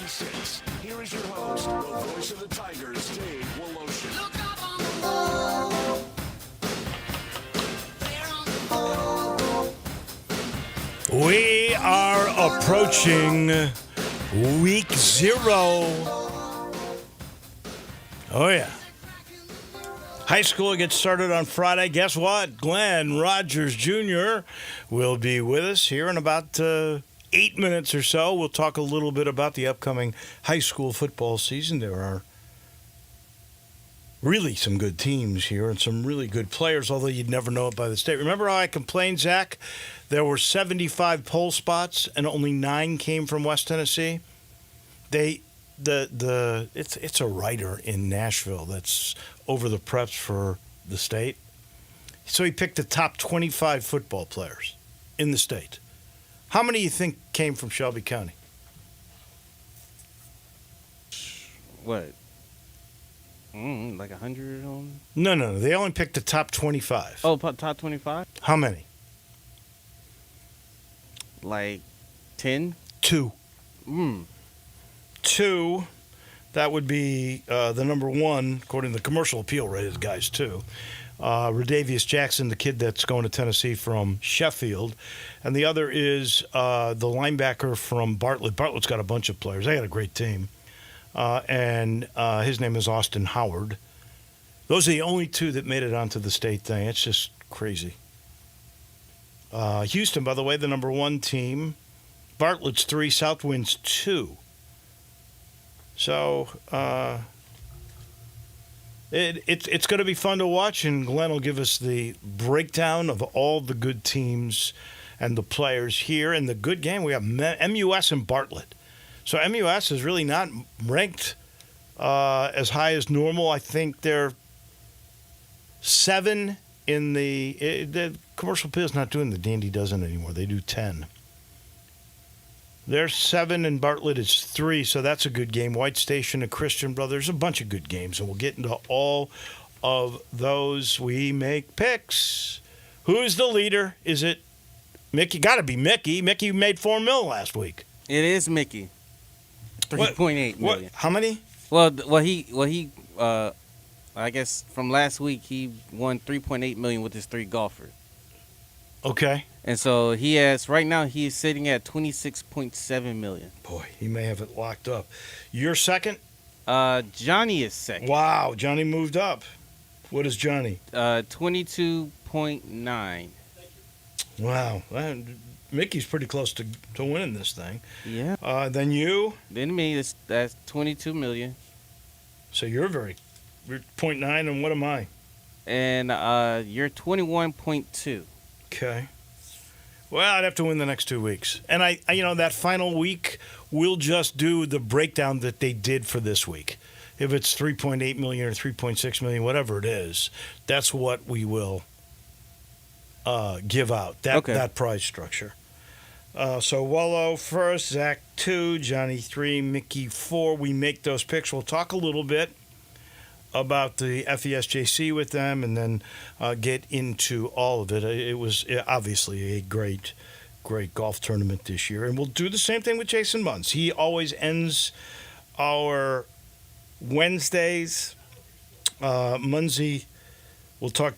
56. Here is your host, the voice of the Tigers, Dave Wolo. Look up on the wall. There on the wall. We are approaching week 0. Oh, yeah. High school gets started on Friday. Guess what? Glenn Rogers Jr. will be with us here in about 8 minutes or so. We'll talk a little bit about the upcoming high school football season. There are really some good teams here and some really good players, although you'd never know it by the state. Remember how I complained, Zach? There were 75 poll spots and only 9 came from West Tennessee. It's a writer in Nashville that's over the preps for the state. So he picked the top 25 football players in the state. How many do you think came from Shelby County? What? Like 100 on? No. They only picked the top 25. Oh, top 25? How many? Like 10? 2. 2. That would be the number 1, according to the commercial appeal rated guys, too. Radavius Jackson, the kid that's going to Tennessee from Sheffield. And the other is the linebacker from Bartlett. Bartlett's got a bunch of players. They got a great team. And his name is Austin Howard. Those are the only 2 that made it onto the state thing. It's just crazy. Houston, by the way, the number 1 team. Bartlett's 3, Southwind's 2. So it's going to be fun to watch, and Glenn will give us the breakdown of all the good teams and the players here. And the good game, we have MUS and Bartlett. So MUS is really not ranked as high as normal. I think they're 7 in the commercial appeal is not doing the Dandy Dozen anymore. They do 10. They're 7 and Bartlett is 3, so that's a good game. White Station and Christian Brothers, a bunch of good games, and we'll get into all of those. We make picks. Who's the leader? Is it Mickey? Got to be Mickey. Mickey made $4 million last week. It is Mickey. 3.8 million. How many? Well, he. I guess from last week he won 3.8 million with his 3 golfers. Okay. And so he is sitting at 26.7 million. Boy, he may have it locked up. You're second? Johnny is second. Wow, Johnny moved up. What is Johnny? 22.9. Wow. Mickey's pretty close to winning this thing. Yeah. Then you? Then me, that's 22 million. So you're 0.9, and what am I? And you're 21.2. Okay. Well, I'd have to win the next 2 weeks. And I that final week, we'll just do the breakdown that they did for this week. If it's 3.8 million or 3.6 million, whatever it is, that's what we will give out, that prize structure. So Wolo first, Zach 2, Johnny 3, Mickey 4. We make those picks. We'll talk a little bit about the FESJC with them and then get into all of it. It was obviously a great golf tournament this year. And we'll do the same thing with Jason Munz. He always ends our Wednesdays. Munzie will talk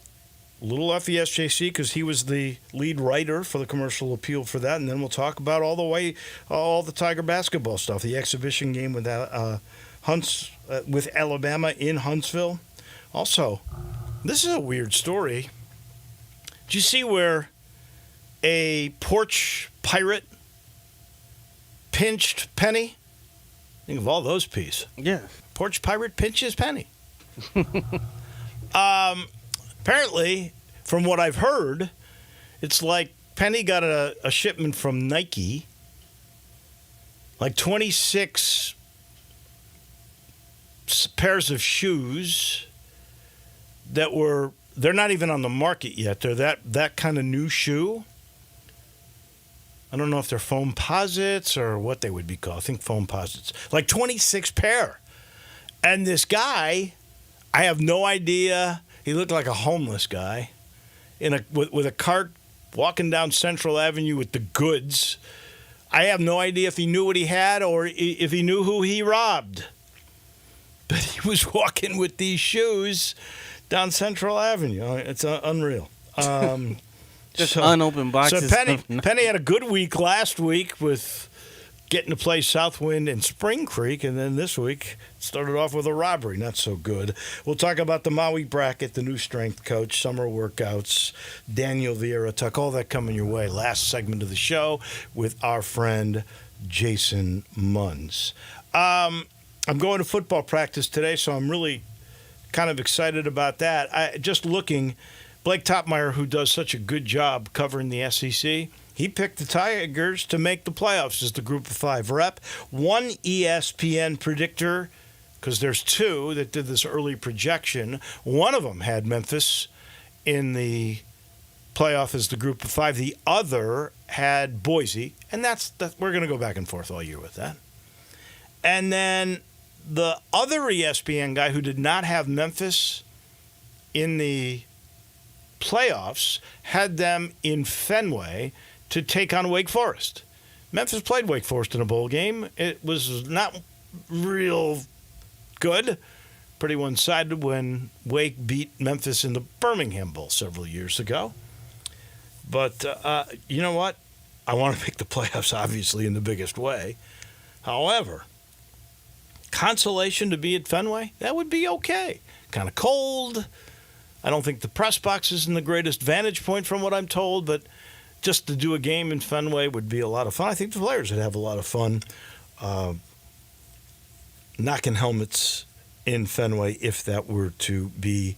a little FESJC because he was the lead writer for the commercial appeal for that. And then we'll talk about all the Tiger basketball stuff, the exhibition game with with Alabama in Huntsville. Also, this is a weird story. Did you see where a porch pirate pinched Penny? Think of all those P's. Yeah. Porch pirate pinches Penny. Apparently, from what I've heard, it's like Penny got a shipment from Nike, like 26 pairs of shoes they're not even on the market yet. They're that kind of new shoe. I don't know if they're foam posits or what they would be called. I think foam posits. Like 26 pair. And this guy, I have no idea. He looked like a homeless guy with a cart walking down Central Avenue with the goods. I have no idea if he knew what he had or if he knew who he robbed. But he was walking with these shoes down Central Avenue. It's unreal. Just unopened boxes. So Penny had a good week last week with getting to play Southwind and Spring Creek, and then this week started off with a robbery. Not so good. We'll talk about the Maui bracket, the new strength coach, summer workouts, Daniel Vieira Tuck, all that coming your way. Last segment of the show with our friend Jason Munns. I'm going to football practice today, so I'm really kind of excited about that. Just looking, Blake Topmeyer, who does such a good job covering the SEC, he picked the Tigers to make the playoffs as the Group of 5 rep. One ESPN predictor, because there's two that did this early projection, one of them had Memphis in the playoff as the Group of 5. The other had Boise, and that's we're going to go back and forth all year with that. And then the other ESPN guy who did not have Memphis in the playoffs had them in Fenway to take on Wake Forest. Memphis played Wake Forest in a bowl game. It was not real good, pretty one-sided when Wake beat Memphis in the Birmingham Bowl several years ago. But you know what? I want to pick the playoffs, obviously, in the biggest way. However, consolation to be at Fenway, that would be okay. Kind of cold. I don't think the press box is in the greatest vantage point from what I'm told, but just to do a game in Fenway would be a lot of fun. I think the players would have a lot of fun knocking helmets in Fenway if that were to be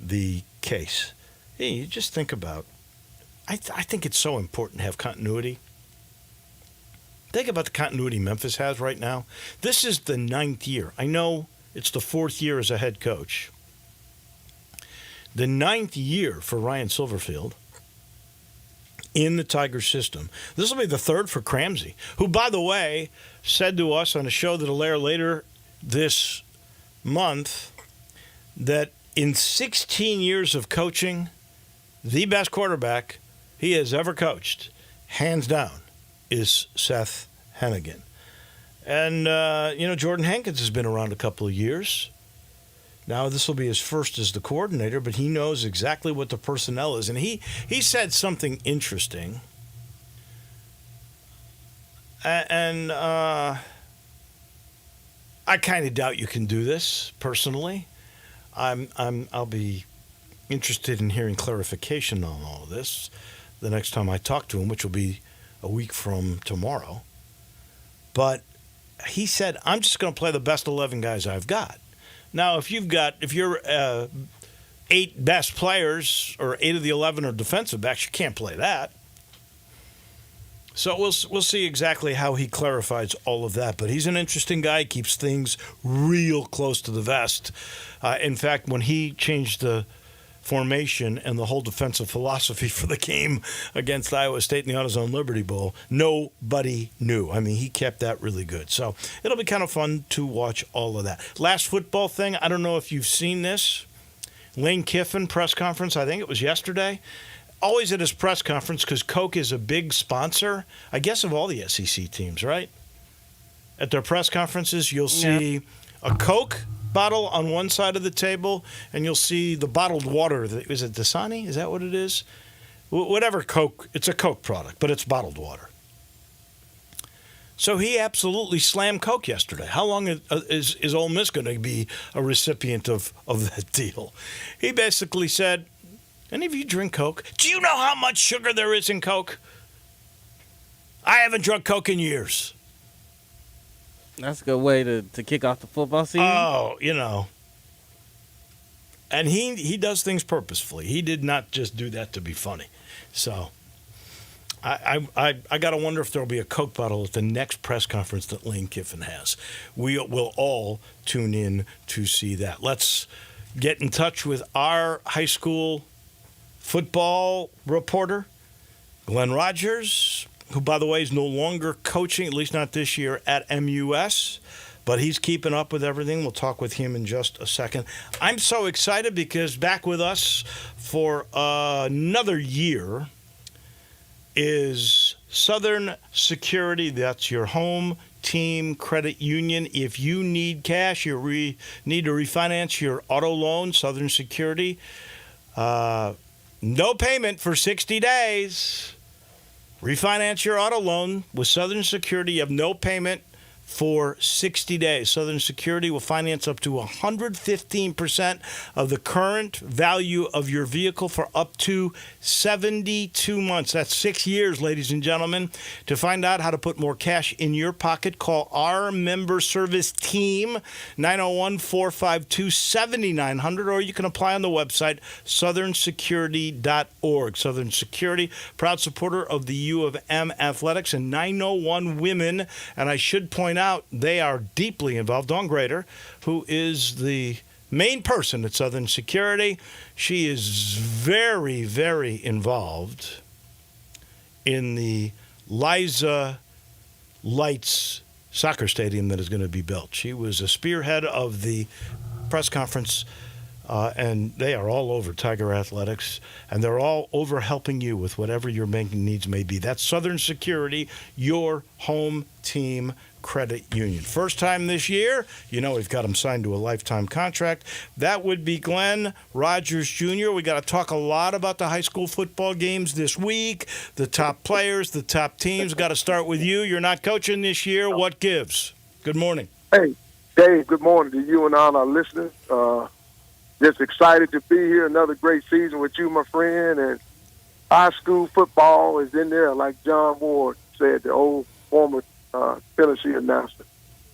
the case. Hey, you just think about, I think it's so important to have continuity. Think about the continuity Memphis has right now. This is the 9th year. I know it's the 4th year as a head coach. The 9th year for Ryan Silverfield in the Tiger system. This will be the 3rd for Cramsey, who, by the way, said to us on a show that'll air later this month that in 16 years of coaching, the best quarterback he has ever coached, hands down, is Seth Hennigan. And, Jordan Hankins has been around a couple of years. Now, this will be his first as the coordinator, but he knows exactly what the personnel is. And he said something interesting. And I kind of doubt you can do this personally. I'll be interested in hearing clarification on all of this the next time I talk to him, which will be a week from tomorrow. But he said, I'm just going to play the best 11 guys I've got. Now, if you're 8 best players or 8 of the 11 are defensive backs, you can't play that. So we'll see exactly how he clarifies all of that. But he's an interesting guy. He keeps things real close to the vest. In fact, when he changed the formation and the whole defensive philosophy for the game against Iowa State in the AutoZone Liberty Bowl, nobody knew. I mean, he kept that really good. So it'll be kind of fun to watch all of that. Last football thing, I don't know if you've seen this. Lane Kiffin press conference, I think it was yesterday. Always at his press conference, because Coke is a big sponsor, I guess, of all the SEC teams, right? At their press conferences, you'll see a Coke bottle on one side of the table, and you'll see the bottled water. Is it Dasani? Is that what it is? Whatever Coke, it's a Coke product, but it's bottled water. So he absolutely slammed Coke yesterday. How long is Ole Miss going to be a recipient of that deal? He basically said, any of you drink Coke? Do you know how much sugar there is in Coke? I haven't drunk Coke in years. That's a good way to kick off the football season. Oh, And he does things purposefully. He did not just do that to be funny. So I got to wonder if there will be a Coke bottle at the next press conference that Lane Kiffin has. We will all tune in to see that. Let's get in touch with our high school football reporter, Glenn Rogers, who, by the way, is no longer coaching, at least not this year, at MUS. But he's keeping up with everything. We'll talk with him in just a second. I'm so excited because back with us for another year is Southern Security, that's your home team credit union. If you need cash, you need to refinance your auto loan, Southern Security, no payment for 60 days. Refinance your auto loan with Southern Security. You have no payment for 60 days. Southern Security will finance up to 115% of the current value of your vehicle for up to 72 months. That's 6 years, ladies and gentlemen. To find out how to put more cash in your pocket, call our member service team, 901-452-7900, or you can apply on the website, southernsecurity.org. Southern Security, proud supporter of the U of M Athletics and 901 Women. And I should point out, they are deeply involved. Dawn Grader, who is the main person at Southern Security, she is very, very involved in the Liza Lights soccer stadium that is going to be built. She was a spearhead of the press conference, and they are all over Tiger Athletics, and they're all over helping you with whatever your banking needs may be. That's Southern Security, your home team credit union. First time this year, we've got him signed to a lifetime contract. That would be Glenn Rogers Jr. We got to talk a lot about the high school football games this week, the top players, the top teams. Got to start with you. You're not coaching this year. What gives? Good morning. Hey, Dave, good morning to you and all our listeners. Just excited to be here. Another great season with you, my friend. And high school football is in there, like John Ward said, the old former Tennessee announcer.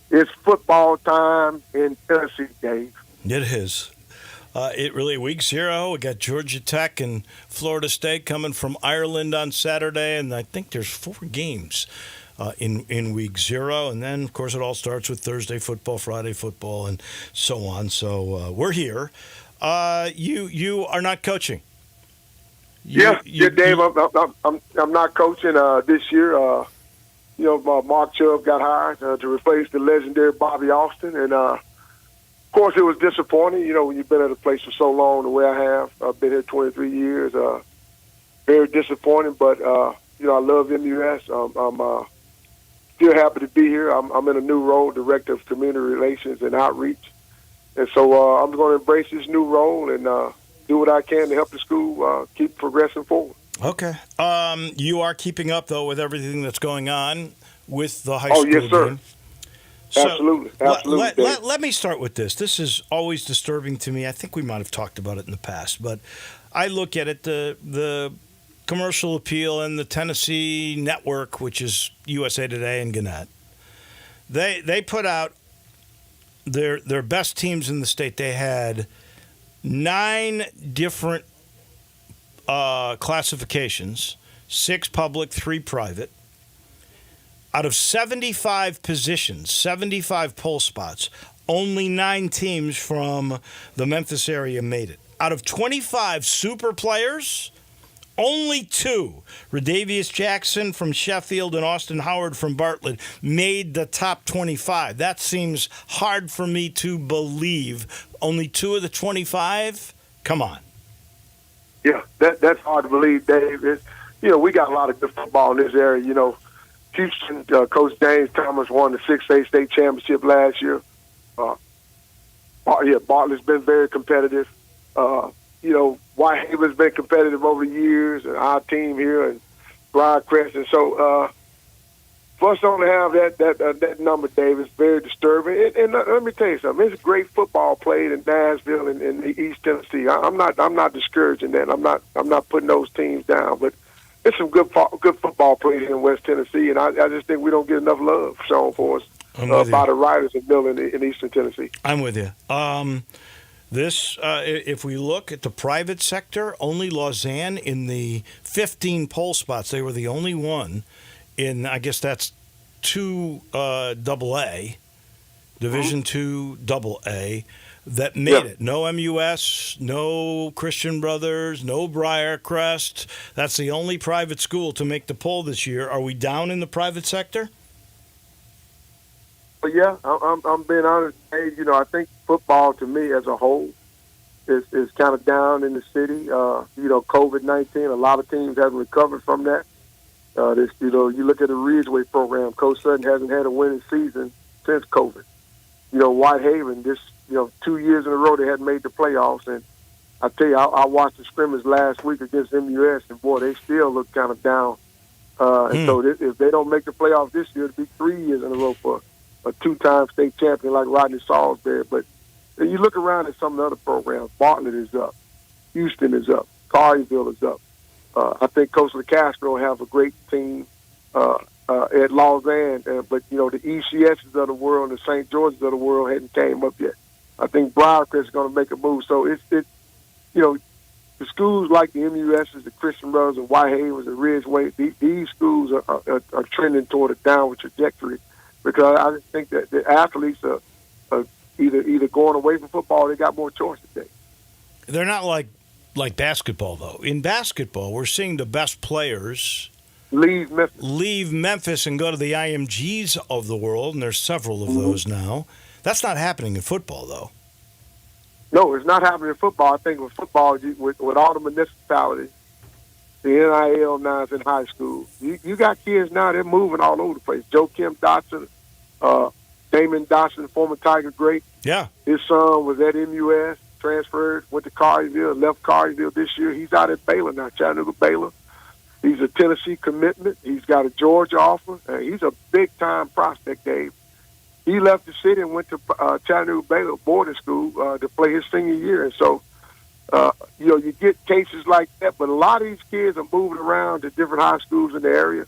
It's football time in Tennessee, Dave. It is. It really, week 0, we got Georgia Tech and Florida State coming from Ireland on Saturday, and I think there's 4 games in week 0. And then, of course, it all starts with Thursday football, Friday football, and so on. So we're here. You are not coaching. Dave, I'm not coaching this year. Mark Chubb got hired to replace the legendary Bobby Austin, and of course, it was disappointing. When you've been at a place for so long, the way I have, I've been here 23 years. Very disappointing, but I love MUS. I'm still happy to be here. I'm in a new role, Director of Community Relations and Outreach, and so I'm going to embrace this new role and do what I can to help the school keep progressing forward. Okay. You are keeping up, though, with everything that's going on with the high school. Oh, yes, sir. Game. So Absolutely. Let me start with this. This is always disturbing to me. I think we might have talked about it in the past, but I look at it, the commercial appeal and the Tennessee network, which is USA Today and Gannett. They put out their best teams in the state. They had 9 different classifications, 6 public, 3 private. Out of 75 positions, 75 poll spots, only 9 teams from the Memphis area made it. Out of 25 super players, only 2, Radavius Jackson from Sheffield and Austin Howard from Bartlett, made the top 25. That seems hard for me to believe. Only 2 of the 25? Come on. Yeah, that's hard to believe, Dave. We got a lot of good football in this area. Houston, Coach James Thomas won the 6A state championship last year. Bartlett's been very competitive. Whitehaven's been competitive over the years, and our team here, and Briarcrest. And so for us to only have that number, Dave, is very disturbing. And let me tell you something. It's great football played in Nashville and in East Tennessee. I'm not discouraging that. I'm not putting those teams down, but it's some good football played here in West Tennessee, and I just think we don't get enough love shown for us by the Riders and Mill in Eastern Tennessee. I'm with you. If we look at the private sector, only Lausanne in the 15 poll spots, they were the only one in, I guess that's 2 AA, Division 2 AA, that made it. No MUS, no Christian Brothers, no Briarcrest. That's the only private school to make the poll this year. Are we down in the private sector? But yeah, I'm being honest, Dave. I think football to me as a whole is kind of down in the city. COVID-19, a lot of teams haven't recovered from that. You look at the Ridgeway program. Coach Sutton hasn't had a winning season since COVID. Whitehaven, 2 years in a row they hadn't made the playoffs, and I tell you, I watched the scrimmage last week against MUS, and boy, they still look kind of down. And so if they don't make the playoffs this year, it'll be 3 years in a row for a two-time state champion like Rodney Salisbury. But you look around at some of the other programs. Bartlett is up. Houston is up. Collierville is up. I think Coach LeCastro will have a great team at Lausanne. But, the ECSs of the world and the St. George's of the world hadn't came up yet. I think Briarcrest is going to make a move. So the schools like the MUSs, the Christian Brothers, the Whitehavens, the Ridgeway, these schools are trending toward a downward trajectory because I just think that the athletes are either going away from football or they got more choice today. They're not like basketball, though. In basketball, we're seeing the best players leave Memphis and go to the IMGs of the world, and there's several of those now. That's not happening in football, though. No, it's not happening in football. I think with football, with all the municipalities, the NIL now is in high school. You got kids now, they're moving all over the place. Joe Kim Dotson, Damon Dotson, former Tiger great. Yeah. His son was at MUS, transferred, went to Collierville, left Collierville this year. He's out at Baylor now, Chattanooga Baylor. He's a Tennessee commitment. He's got a Georgia offer. He's a big-time prospect, Dave. He left the city and went to Chattanooga Baylor boarding school to play his senior year. And so, you get cases like that, but a lot of these kids are moving around to different high schools in the area.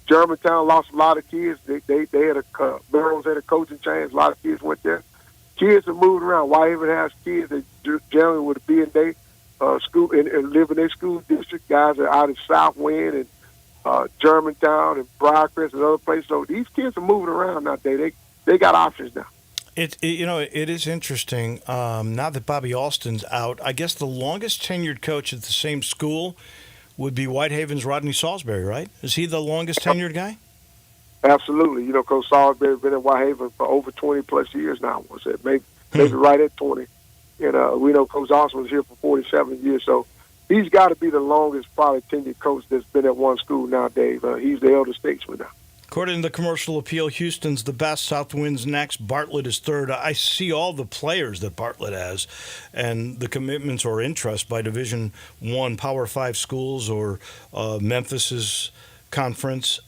Germantown lost a lot of kids. They had Melrose had a coaching change. A lot of kids went there. Kids are moving around. Whitehaven has kids that generally would be in their school and live in their school district. Guys are out of Southwind and Germantown and Briarcrest and other places. So these kids are moving around nowadays. They got options now. It is interesting. Now that Bobby Alston's out, I guess the longest tenured coach at the same school would be Whitehaven's Rodney Salisbury, right? Is he the longest tenured guy? Absolutely. Coach Salisbury's been at Whitehaven for over 20-plus years now. Was it maybe right at 20? And we know Coach Austin was here for 47 years. So he's got to be the longest probably tenured coach that's been at one school now, Dave. He's the elder statesman now. According to the Commercial Appeal, Houston's the best, Southwind's next, Bartlett is third. I see all the players that Bartlett has and the commitments or interest by Division I Power 5 schools or Memphis's conference.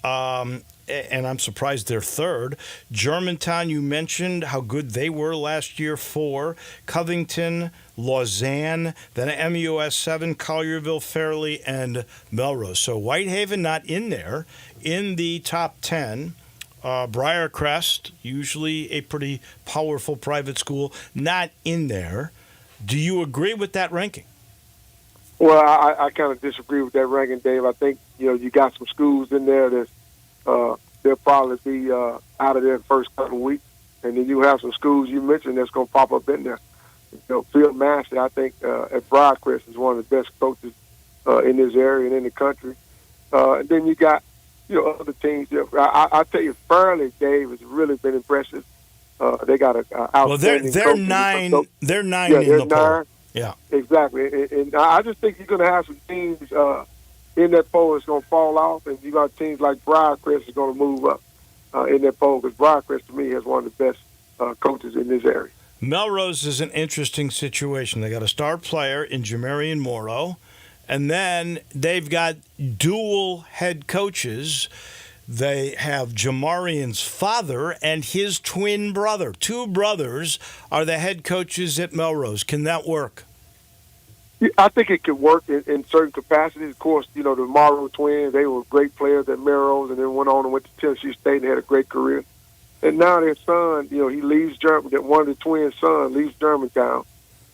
And I'm surprised they're third. Germantown, you mentioned how good they were last year, 4. Covington, Lausanne, then MUS 7, Collierville, Fairleigh, and Melrose. So Whitehaven not in there. In the top 10, Briarcrest, usually a pretty powerful private school, not in there. Do you agree with that ranking? Well, I kind of disagree with that ranking, Dave. I think, you got some schools in there that they'll probably be out of there in the first couple of weeks. And then you have some schools you mentioned that's going to pop up in there. Phil Massey, I think, at Briarcrest is one of the best coaches in this area and in the country. And then you got, other teams. I tell you, Fairleigh, Dave, has really been impressive. They got an outstanding they're 9. They're 9 in the poll. Yeah, exactly. And I just think you're going to have some teams in that poll that's going to fall off, and you got teams like Briarcrest is going to move up in that poll because Briarcrest, to me, has one of the best coaches in this area. Melrose is an interesting situation. They got a star player in Jamarian Morrow, and then they've got dual head coaches. They have Jamarian's father and his twin brother. 2 brothers are the head coaches at Melrose. Can that work? Yeah, I think it could work in certain capacities. Of course, the Morrow twins, they were great players at Melrose and then went on and went to Tennessee State and had a great career. And now their son, he leaves German. One of the twins' sons leaves Germantown,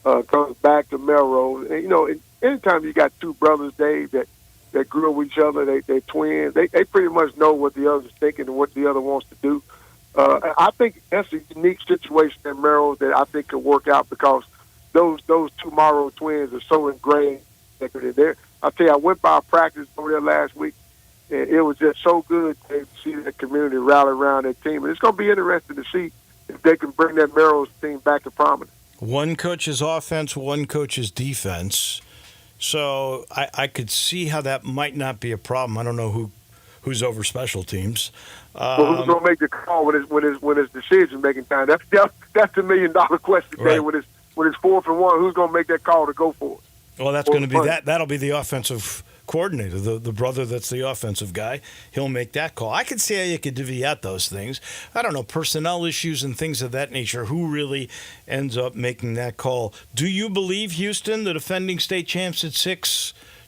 comes back to Melrose. And, anytime you got 2 brothers, Dave, that grew up with each other, they're twins, they pretty much know what the other's thinking and what the other wants to do. I think that's a unique situation at Melrose that I think could work out because those 2 Morrow twins are so ingrained that they're there. I tell you, I went by a practice over there last week, and it was just so good to see that community rally around that team. And it's going to be interesting to see if they can bring that Melrose team back to prominence. One coach's offense, one coach's defense. So I could see how that might not be a problem. I don't know who's over special teams. Well, who's gonna make the call when it's decision making time? That's the $1 million question, Dave. Right. When it's 4th and 1, who's gonna make that call to go for it? Well, that's going to be that. That'll be the offensive coordinator, the brother that's the offensive guy. He'll make that call. I could see how you could divvy out those things. I don't know, personnel issues and things of that nature. Who really ends up making that call? Do you believe Houston, the defending state champs at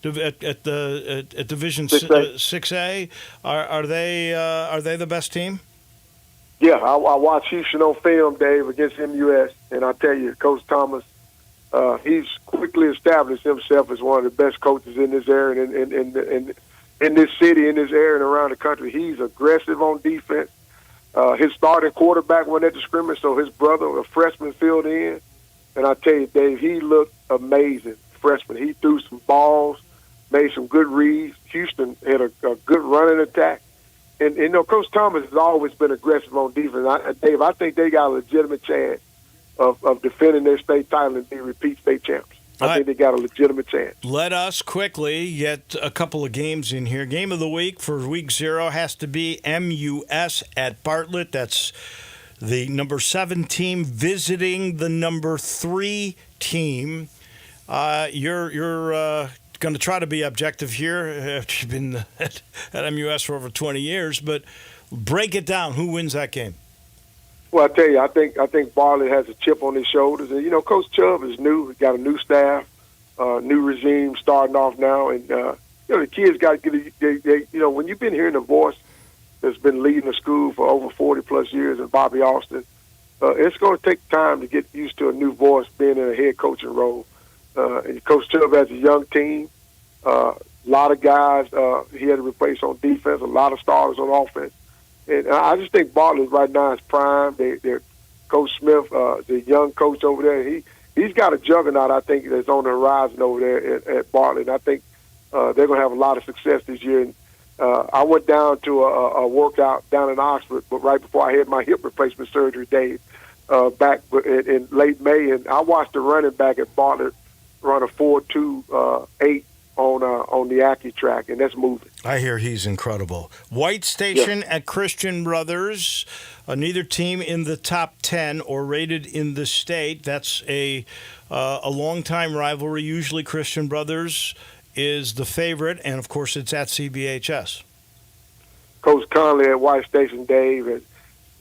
Division 6A, are they the best team? Yeah, I watched Houston on film, Dave, against MUS, and I tell you, Coach Thomas, he's quickly established himself as one of the best coaches in this area and in this city, in this area, and around the country. He's aggressive on defense. His starting quarterback went at the scrimmage, so his brother, a freshman, filled in. And I tell you, Dave, he looked amazing, freshman. He threw some balls, made some good reads. Houston had a good running attack. And Coach Thomas has always been aggressive on defense. Dave, I think they got a legitimate chance of defending their state title and being repeat state champs. I think they got a legitimate chance. Let us quickly get a couple of games in here. Game of the week for week 0 has to be MUS at Bartlett. That's the number 7 team visiting the number 3 team. You're going to try to be objective here. You've been at MUS for over 20 years, but break it down. Who wins that game? Well, I tell you, I think Bartlett has a chip on his shoulders, and Coach Chubb is new. He got a new staff, new regime starting off now, and the kids got to get. When you've been hearing the voice that's been leading the school for over 40 plus years, and Bobby Austin, it's going to take time to get used to a new voice being in a head coaching role. And Coach Chubb has a young team, a lot of guys he had to replace on defense, a lot of starters on offense. And I just think Bartlett right now is prime. They're Coach Smith, the young coach over there. He's got a juggernaut, I think, that's on the horizon over there at Bartlett. And I think they're going to have a lot of success this year. And I went down to a workout down in Oxford, but right before I had my hip replacement surgery, Dave, back in late May, and I watched the running back at Bartlett run a 4.28 on the Aki track, and that's moving. I hear he's incredible. White Station at Christian Brothers. Neither team in the top 10 or rated in the state. That's a long-time rivalry. Usually Christian Brothers is the favorite, and, of course, it's at CBHS. Coach Conley at White Station, Dave, and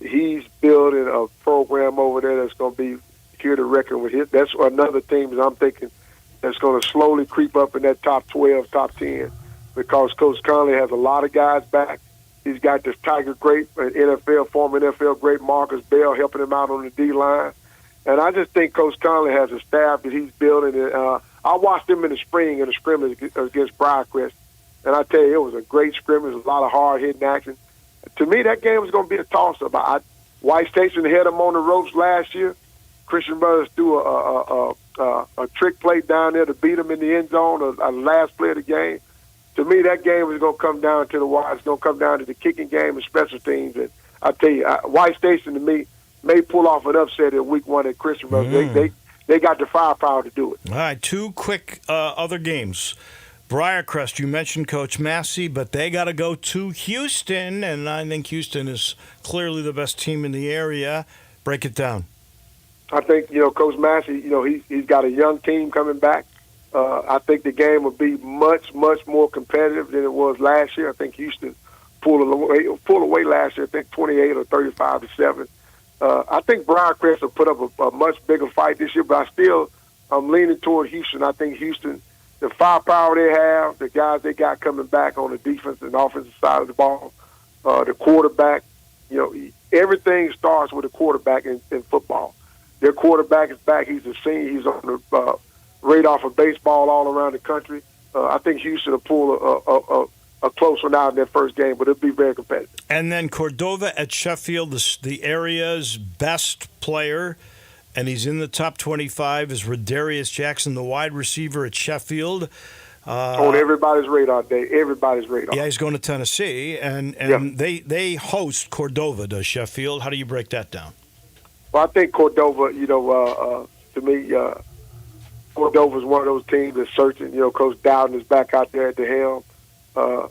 he's building a program over there that's going to be here to reckon with. That's another team that I'm thinking that's going to slowly creep up in that top 12, top 10, because Coach Conley has a lot of guys back. He's got this Tiger great, former NFL great Marcus Bell helping him out on the D-line. And I just think Coach Conley has a staff that he's building. I watched him in the spring in a scrimmage against Briarcrest, and I tell you, it was a great scrimmage, a lot of hard-hitting action. To me, that game was going to be a toss-up. White Station had them on the ropes last year. Christian Brothers threw a trick play down there to beat them in the end zone, the last play of the game. To me, that game is going to come down to the wire. It's going to come down to the kicking game and special teams. And I tell you, White Station to me may pull off an upset in week 1 at Christian Brothers. They got the firepower to do it. All right, 2 quick other games. Briarcrest, you mentioned Coach Massey, but they got to go to Houston, and I think Houston is clearly the best team in the area. Break it down. I think, Coach Massey, he's got a young team coming back. I think the game will be much, much more competitive than it was last year. I think Houston pulled away last year, I think 28 or 35-7. I think Briarcrest will put up a much bigger fight this year, but I'm leaning toward Houston. I think Houston, the firepower they have, the guys they got coming back on the defense and offensive side of the ball, the quarterback, everything starts with a quarterback in football. Their quarterback is back. He's a senior. He's on the radar for baseball all around the country. I think Houston will pull a close one out in their first game, but it'll be very competitive. And then Cordova at Sheffield, the area's best player, and he's in the top 25, is Rodarius Jackson, the wide receiver at Sheffield. On everybody's radar, Dave. Everybody's radar. Yeah, he's going to Tennessee, and they host Cordova, does Sheffield. How do you break that down? Well, I think Cordova, to me, Cordova is one of those teams that's searching. Coach Dowden is back out there at the helm. And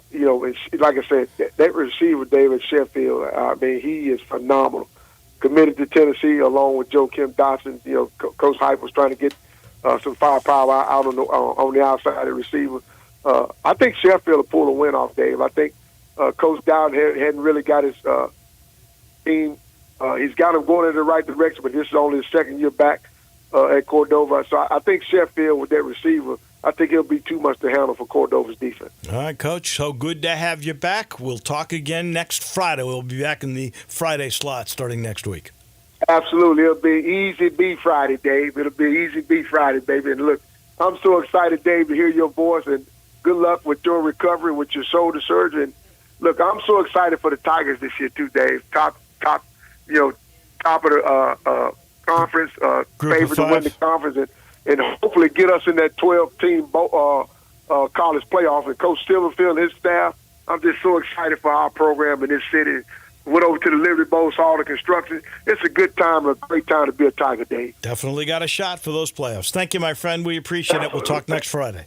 like I said, that receiver, David Sheffield, I mean, he is phenomenal. Committed to Tennessee along with Joe Kim Dotson. Coach Hype was trying to get some firepower out on the outside of the receiver. I think Sheffield will pull a win off, Dave. I think Coach Dowden hadn't really got his team. He's got him going in the right direction, but this is only his second year back at Cordova. So I think Sheffield with that receiver, I think it'll be too much to handle for Cordova's defense. All right, Coach. So good to have you back. We'll talk again next Friday. We'll be back in the Friday slot starting next week. Absolutely. It'll be Easy B Friday, Dave. It'll be Easy B Friday, baby. And look, I'm so excited, Dave, to hear your voice, and good luck with your recovery with your shoulder surgery. And look, I'm so excited for the Tigers this year too, Dave. Top of the conference, favorite to win the conference, and hopefully get us in that 12-team college playoff. And Coach Silverfield and his staff, I'm just so excited for our program in this city. Went over to the Liberty Bowl, saw all the construction. It's a good time, a great time to be a Tiger, Dave. Definitely got a shot for those playoffs. Thank you, my friend. We appreciate it. We'll talk next Friday.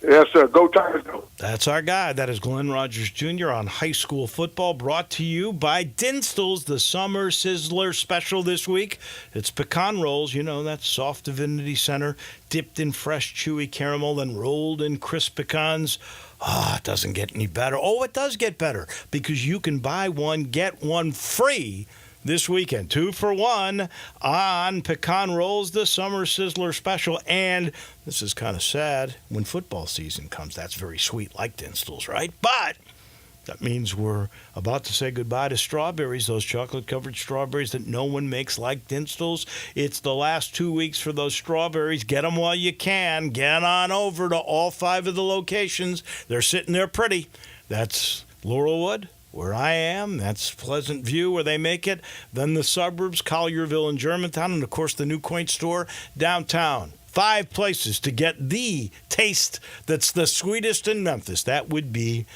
Yes, sir. Go Tigers, go. That's our guy. That is Glenn Rogers Jr. on high school football, brought to you by Dinstall's, the Summer Sizzler special this week. It's pecan rolls, that soft Divinity Center, dipped in fresh, chewy caramel, then rolled in crisp pecans. It doesn't get any better. Oh, it does get better, because you can buy one, get one free this weekend. 2 for 1 on pecan rolls, the Summer Sizzler special. And this is kind of sad when football season comes. That's very sweet, like Dinstall's, right? But that means we're about to say goodbye to strawberries, those chocolate-covered strawberries that no one makes like Dinstall's. It's the last 2 weeks for those strawberries. Get them while you can. Get on over to all 5 of the locations. They're sitting there pretty. That's Laurelwood, where I am. That's Pleasant View, where they make it. Then the suburbs, Collierville and Germantown, and, of course, the new quaint store downtown. 5 places to get the taste that's the sweetest in Memphis. That would be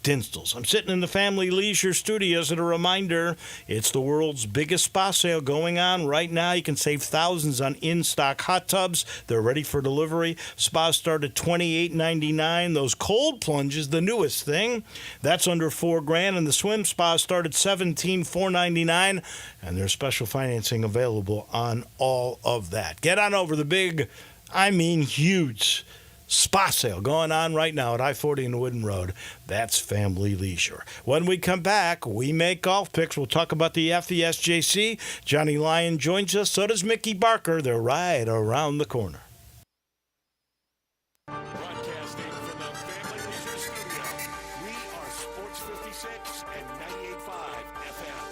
Dinstall's. I'm sitting in the Family Leisure Studios, and a reminder, it's the world's biggest spa sale going on right now. You can save thousands on in-stock hot tubs. They're ready for delivery. Spas start at $28.99. Those cold plunges, the newest thing, that's under $4,000, and the swim spas start at $17,499, and there's special financing available on all of that. Get on over the big, huge spa sale going on right now at I-40 and Wooden Road. That's Family Leisure. When we come back, we make golf picks. We'll talk about the FESJC. Johnny Lyon joins us. So does Mickey Barker. They're right around the corner. Broadcasting from the Family Leisure Studio, we are Sports 56 and 98.5 FM.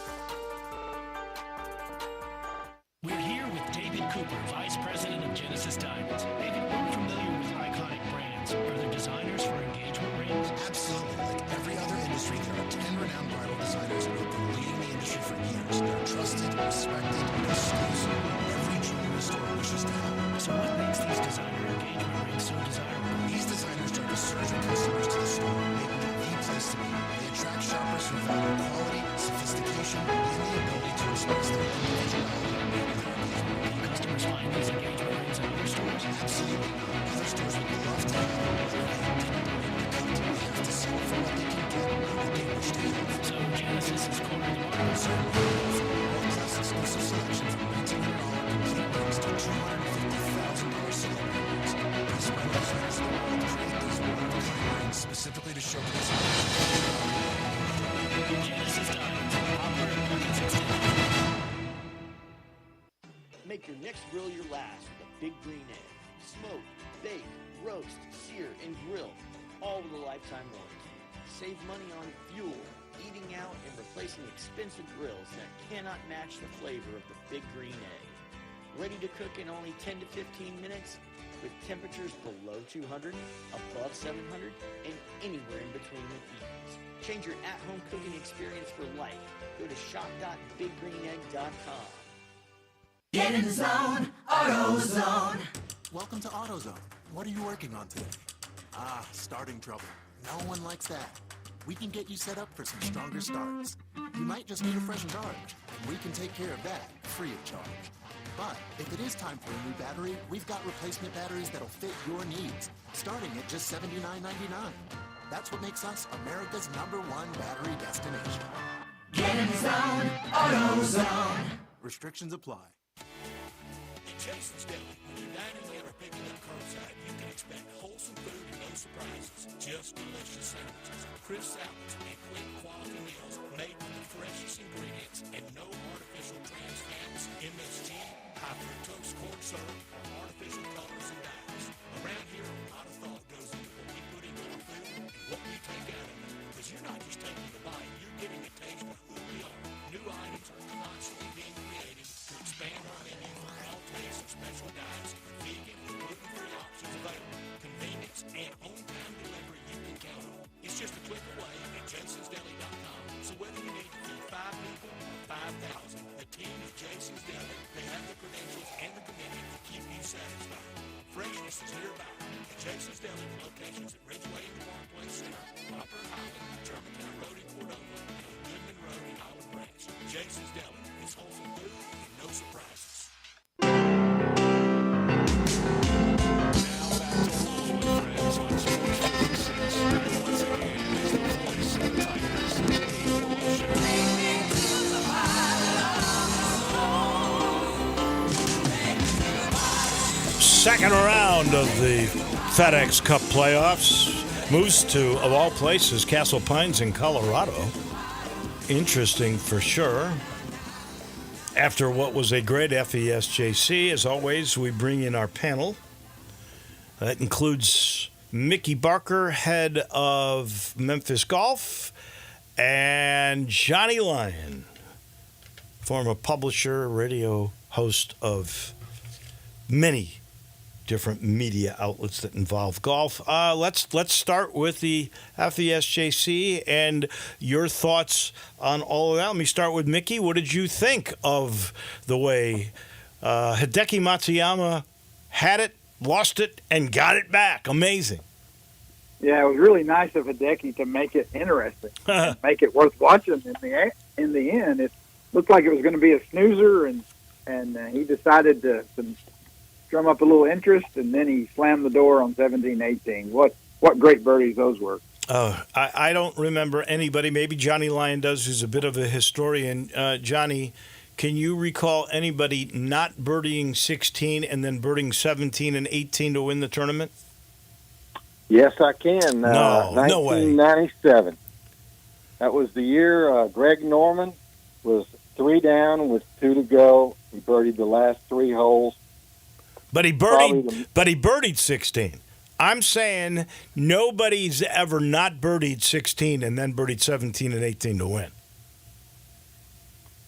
We're here with David Cooper, Vice President of Genesis Diamonds. David, we're familiar with iconic brands. Are there designers for engagement rings? Absolutely. Like every other industry, there are 10 renowned bridal designers who have been leading the industry for years. They're trusted, respected, and exclusive. Every jewelry store wishes to have them. So what makes these designer engagement rings so desirable? These designers drive a surge of customers to the store, making it the place to be. They attract shoppers who value quality, sophistication, and the ability to express their individuality with their engagement. Do customers find these engagement rings in other stores? Absolutely. Other stores would love to have them, but they have to see for what they can get and what they wish to have. So Genesis is cornered the market. Certainly, from world-class exclusive selection from $1,900 complete rings to $250,000 celebrity rings. These bridal designers of the world create these one-of-a-kind rings specifically to showcase Genesis Diamonds, popular in Perkins Extended. Make your next grill your last with a Big Green Egg. Smoke, bake, roast, sear, and grill, all with a lifetime warranty. Save money on fuel, eating out, and replacing expensive grills that cannot match the flavor of the Big Green Egg. Ready to cook in only 10 to 15 minutes with temperatures below 200, above 700, and anywhere in between with ease. Change your at-home cooking experience for life. Go to shop.biggreenegg.com. Get in the zone, AutoZone. Welcome to AutoZone. What are you working on today? Starting trouble. No one likes that. We can get you set up for some stronger starts. You might just need a fresh charge, and we can take care of that free of charge. But if it is time for a new battery, we've got replacement batteries that'll fit your needs, starting at just $79.99. That's what makes us America's #1 battery destination. Get in the zone, AutoZone. Restrictions apply. At Jason's Deli, when you're dining in or picking up curbside, you can expect wholesome food and no surprises. Just delicious sandwiches, crisp salads, and quick quality meals made with the freshest ingredients and no artificial trans fats, MSG, high fructose corn syrup, or artificial colors and dyes. Around here, a lot of thought goes into what we put into our food and what we take out of it. Because you're not just taking the bite, you're getting a taste of who we are. New items are constantly being created to expand our menu for all tastes and special diets, vegan and gluten-free options available, convenience, and on-time delivery you can count on. It's just a click away at jasonsdeli.com. So whether you need to feed 5 people or 5,000, the team at Jason's Deli, they have the credentials and the commitment to keep you satisfied. Freshness is nearby at Jason's Deli, locations at Ridgeway and Park Place Center, Upper Highland, Germantown Road in Cordova, and on Goodman Road in Olive Branch. Jason's Deli is wholesome food and no surprises. Now back to Wolo and Friends on Sports 56. Once again, is the voice of the Tigers, Dave Wolo. Second round of the FedEx Cup playoffs moves to, of all places, Castle Pines in Colorado. Interesting for sure. After what was a great FESJC, as always, we bring in our panel. That includes Mickey Barker, head of Memphis Golf, and Johnny Lyon, former publisher, radio host of many different media outlets that involve golf. Let's start with the FESJC and your thoughts on all of that. Let me start with Mickey. What did you think of the way Hideki Matsuyama had it, lost it, and got it back? Amazing. Yeah, it was really nice of Hideki to make it interesting, and make it worth watching. In the end, it looked like it was going to be a snoozer, and he decided to drum up a little interest, and then he slammed the door on 17-18. What great birdies those were. I don't remember anybody, maybe Johnny Lyon does, who's a bit of a historian. Johnny, can you recall anybody not birdieing 16 and then birdieing 17 and 18 to win the tournament? Yes, I can. No way. 1997. That was the year Greg Norman was 3 down with 2 to go. He birdied the last 3 holes. But he birdied 16. I'm saying nobody's ever not birdied 16 and then birdied 17 and 18 to win.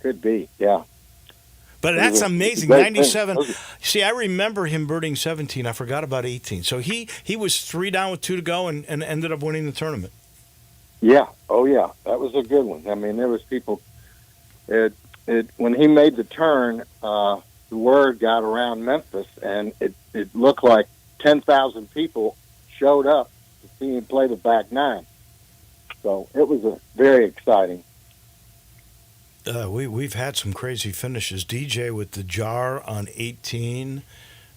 Could be, yeah. But that's amazing. 97. See, I remember him birding 17. I forgot about 18. So he was 3 down with 2 to go and ended up winning the tournament. Yeah. Oh, yeah. That was a good one. I mean, there was people. When he made the turn, the word got around Memphis, and it looked like 10,000 people showed up to see him play the back nine. So it was very exciting. We've had some crazy finishes. DJ with the jar on 18.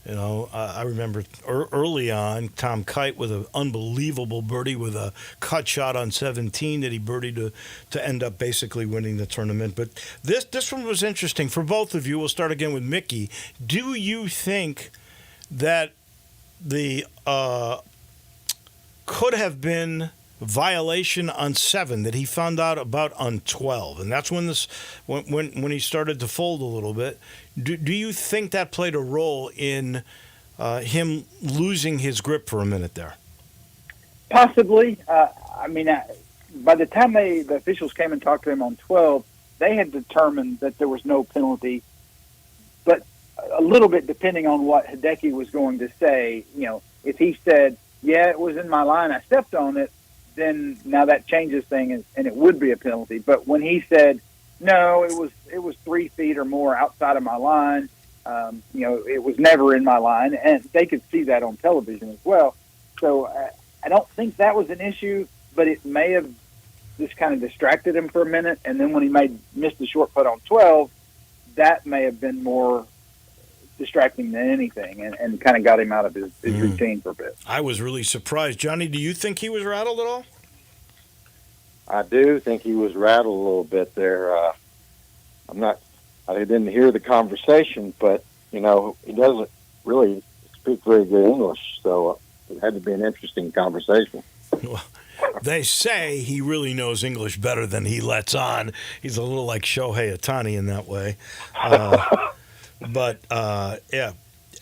I remember early on, Tom Kite with an unbelievable birdie with a cut shot on 17 that he birdied to end up basically winning the tournament. But this one was interesting for both of you. We'll start again with Mickey. Do you think that the could have been violation on 7 that he found out about on 12, and that's when when he started to fold a little bit? Do you think that played a role in him losing his grip for a minute there? Possibly. By the time the officials came and talked to him on 12, they had determined that there was no penalty. But a little bit depending on what Hideki was going to say, if he said, yeah, it was in my line, I stepped on it, then now that changes things, and it would be a penalty. But when he said, no, it was 3 feet or more outside of my line, it was never in my line, and they could see that on television as well. So I don't think that was an issue, but it may have just kind of distracted him for a minute, and then when he missed the short putt on 12, that may have been more distracting than anything, and kind of got him out of his routine for a bit. I was really surprised. Johnny, do you think he was rattled at all? I do think he was rattled a little bit there. I didn't hear the conversation, but, he doesn't really speak very good English, so it had to be an interesting conversation. Well, they say he really knows English better than he lets on. He's a little like Shohei Ohtani in that way. But yeah,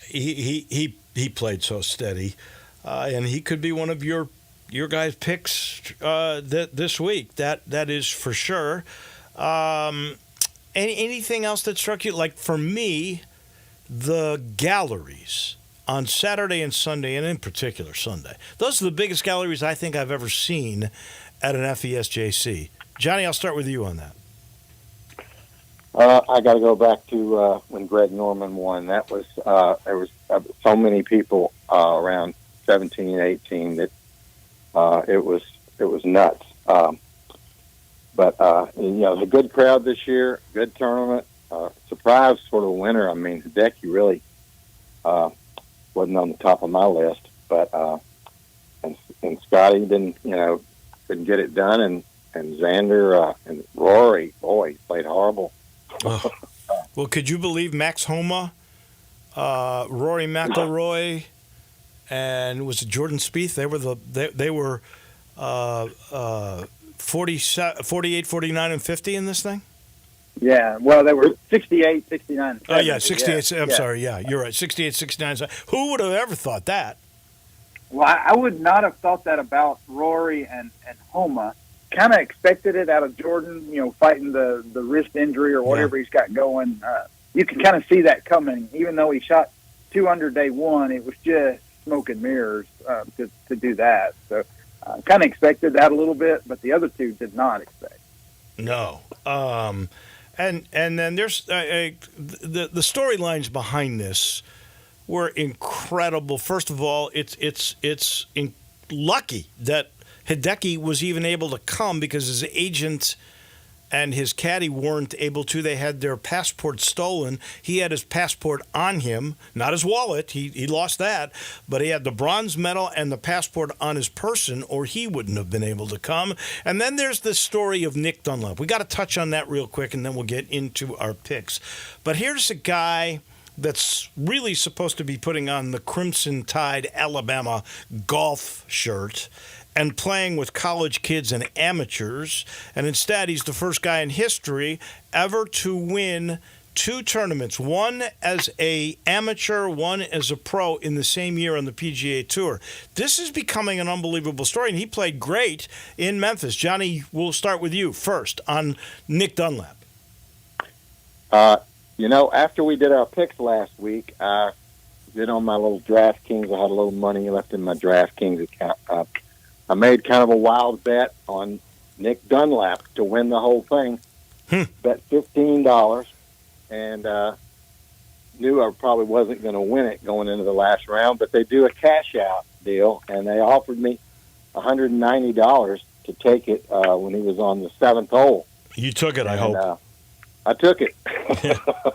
he played so steady, and he could be one of your guys' picks this week. That is for sure. Anything else that struck you? Like for me, the galleries on Saturday and Sunday, and in particular Sunday, those are the biggest galleries I think I've ever seen at an FESJC. Johnny, I'll start with you on that. I got to go back to when Greg Norman won. That was there was so many people around 17, 18 that it was nuts. But a good crowd this year, good tournament, surprise sort of winner. I mean, Hideki really wasn't on the top of my list, but and Scotty couldn't get it done, and Xander and Rory, boy, he played horrible. Oh. Well, could you believe Max Homa, Rory McIlroy, and was it Jordan Spieth? They were 48, 49, and 50 in this thing? Yeah, well, they were 68, 69. Oh, yeah, 68. I'm sorry. Yeah, you're right. 68, 69. Who would have ever thought that? Well, I would not have thought that about Rory and Homa. Kind of expected it out of Jordan, fighting the wrist injury or whatever he's got going. You can kind of see that coming. Even though he shot 2 under day one, it was just smoke and mirrors to do that. So kind of expected that a little bit, but the other two did not expect. No. And then there's the storylines behind this were incredible. First of all, it's lucky that Hideki was even able to come because his agent and his caddy weren't able to. They had their passport stolen. He had his passport on him, not his wallet. He lost that, but he had the bronze medal and the passport on his person, or he wouldn't have been able to come. And then there's the story of Nick Dunlap. We got to touch on that real quick, and then we'll get into our picks. But here's a guy that's really supposed to be putting on the Crimson Tide Alabama golf shirt and playing with college kids and amateurs, and instead he's the first guy in history ever to win 2 tournaments, one as a amateur, one as a pro in the same year on the PGA Tour. This is becoming an unbelievable story, and he played great in Memphis. Johnny, we'll start with you first on Nick Dunlap. After we did our picks last week, I did on my little DraftKings. I had a little money left in my DraftKings account. I made kind of a wild bet on Nick Dunlap to win the whole thing. Bet $15 and knew I probably wasn't going to win it going into the last round, but they do a cash-out deal, and they offered me $190 to take it when he was on the 7th hole. You took it, I hope. I took it.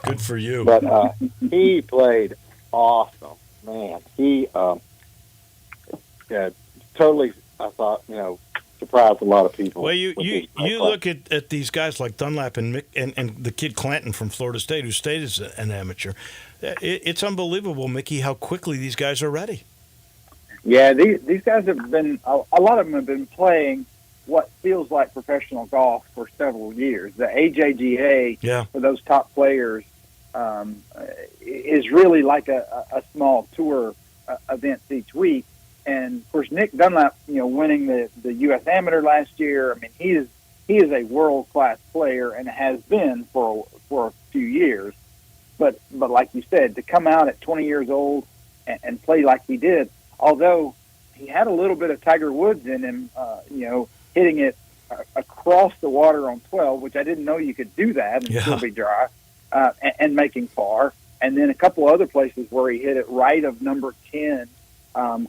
Good for you. But he played awesome. Man, he totally, I thought, surprised a lot of people. Well, you look at these guys like Dunlap and the kid Clanton from Florida State, who stayed as an amateur. It's unbelievable, Mickey, how quickly these guys are ready. Yeah, these guys have been, a lot of them have been playing what feels like professional golf for several years. The AJGA for those top players is really like a small tour event each week. And of course, Nick Dunlap, winning the U.S. Amateur last year. I mean, he is a world class player and has been for a few years. But like you said, to come out at 20 years old and play like he did, although he had a little bit of Tiger Woods in him, hitting it across the water on 12, which I didn't know you could do that and still be dry, and making par. And then a couple other places where he hit it right of number 10.